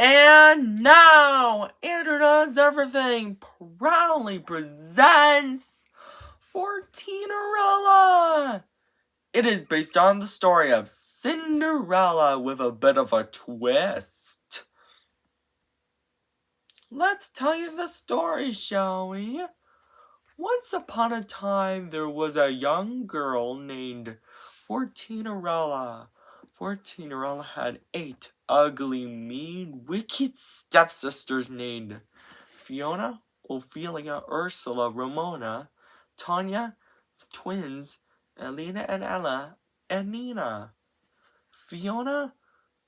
And now, Andrew Does Everything proudly presents Fourteennerella. It is based on the story of Cinderella with a bit of a twist. Let's tell you the story, shall we? Once upon a time, there was a young girl named Fourteennerella. Fourteennerella had 8 ugly, mean, wicked stepsisters named Fiona, Ophelia, Ursula, Ramona, Tanya, twins, Elena and Ella, and Nina. Fiona,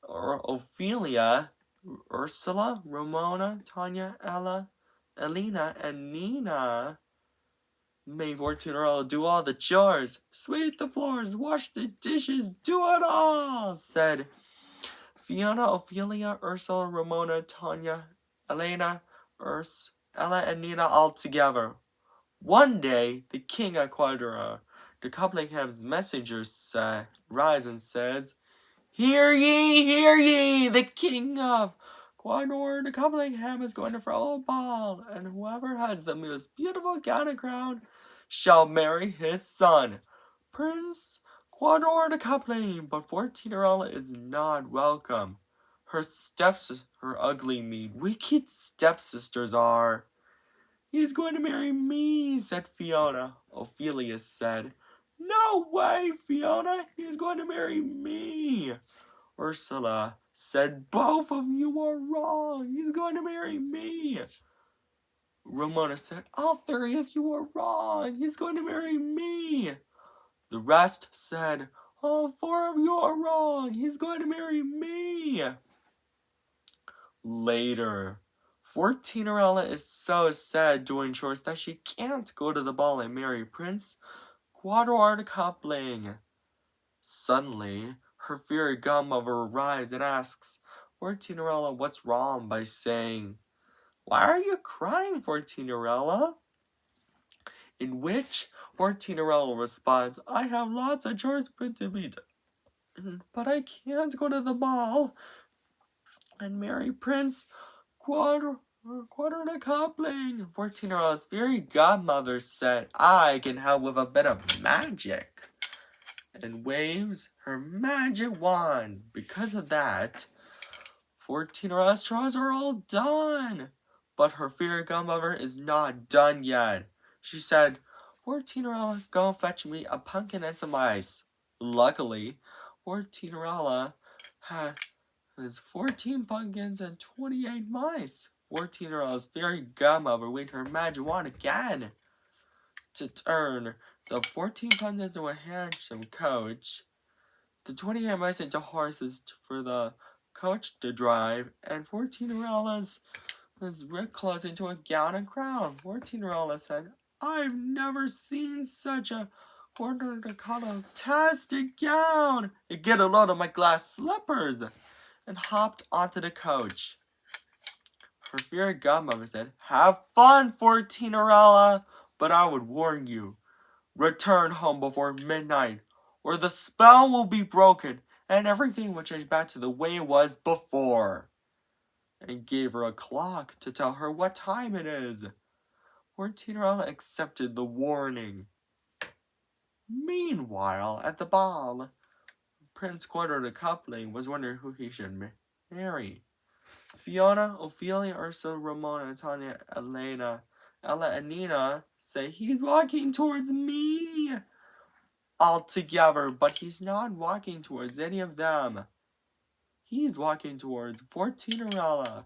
Ophelia, Ursula, Ramona, Tanya, Ella, Elena, and Nina made Fourteennerella do all the chores. Sweep the floors, wash the dishes, do it all, said Fiona, Ophelia, Ursula, Ramona, Tanya, Elena, Ella, and Nina all together. One day, the king of Quadra, the Cuppingham's messengers rise and says, Hear ye, the king of Quadra, the Cuplingham is going to throw a ball, and whoever has the most beautiful gown and crown shall marry his son, Prince Quadra the Coupling. But Fourteennerella is not welcome. Her ugly, mean, wicked stepsisters are. He's going to marry me, said Fiona. Ophelia said, No way, Fiona, he's going to marry me. Ursula said, Both of you are wrong, he's going to marry me. Ramona said, All 3 of you are wrong, he's going to marry me. The rest said, All 4 of you are wrong, he's going to marry me. Later, Fourteennerella is so sad doing chores that she can't go to the ball and marry Prince Quadra the Coupling. Suddenly, her fairy godmother arrives and asks Fourteennerella what's wrong by saying, Why are you crying, Fourteennerella? In which Fourteennerella responds, I have lots of chores to be done, but I can't go to the ball and marry Prince Quadra the Coupling. Fourteennerella's fairy godmother said, I can help with a bit of magic, and waves her magic wand. Because of that, Fourteennerella's chores are all done. But her fairy godmother is not done yet. She said, Fourteennerella, go fetch me a pumpkin and some ice. Luckily, Fourteennerella has 14 pumpkins and 28 mice. Fourteennerella's fairy godmother waved her magic wand again to turn the 14 pumpkins into a handsome coach, the 28 mice into horses for the coach to drive, and Fourteennerella's ripped clothes into a gown and crown. Fourteennerella said, I've never seen such a fantastic gown. And get a load of my glass slippers, and hopped onto the coach. Her fairy godmother said, Have fun, Fourteennerella, but I would warn you, return home before midnight, or the spell will be broken, and everything will change back to the way it was before. And gave her a clock to tell her what time it is. Fourteennerella accepted the warning. Meanwhile, at the ball, Prince Quadra the Coupling was wondering who he should marry. Fiona, Ophelia, Ursula, Ramona, Tanya, Elena, Ella, and Nina say he's walking towards me all together, but he's not walking towards any of them. He's walking towards Fourteennerella.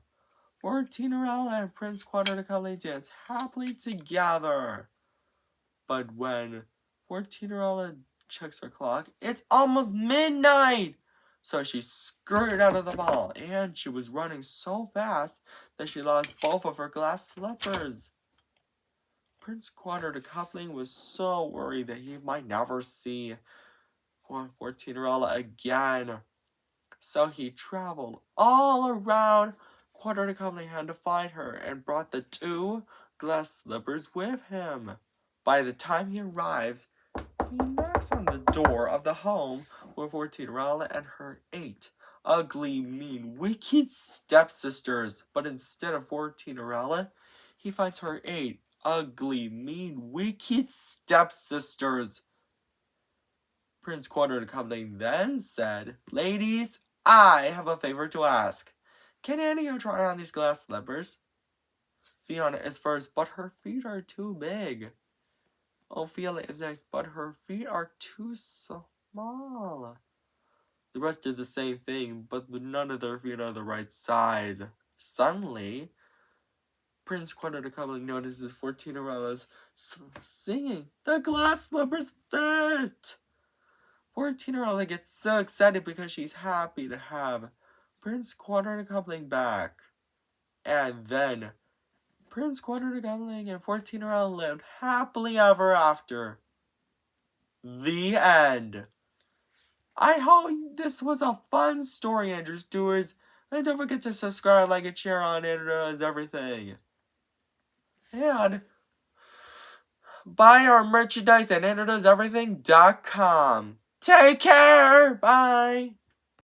Fourteennerella and Prince Quadra the Coupling dance happily together. But when Fourteennerella checks her clock, it's almost midnight! So she scurried out of the ball, and she was running so fast that she lost both of her glass slippers. Prince Quadra the Coupling was so worried that he might never see Fourteennerella again. So he traveled all around Quadra the Coupling had to find her and brought the 2 glass slippers with him. By the time he arrives, he knocks on the door of the home where Fourteennerella and her 8 ugly, mean, wicked stepsisters. But instead of Fourteennerella, he finds her 8 ugly, mean, wicked stepsisters. Prince Quarterly then said, "Ladies, I have a favor to ask. Can any of you try on these glass slippers? Fiona is first, but her feet are too big. Ophelia is next, but her feet are too small." The rest did the same thing, but none of their feet are the right size. Suddenly, Prince Quarterly notices Fourteenerella's singing. The glass slippers fit! Fourteennerella gets so excited because she's happy to have Prince Quarterly back. And then, Prince Quarterly and Fourteennerella lived happily ever after. The end. I hope this was a fun story, Andrew Stewards. And don't forget to subscribe, like, and share on Andrew Does Everything. And buy our merchandise at AndrewDoesEverything.com. Take care! Bye!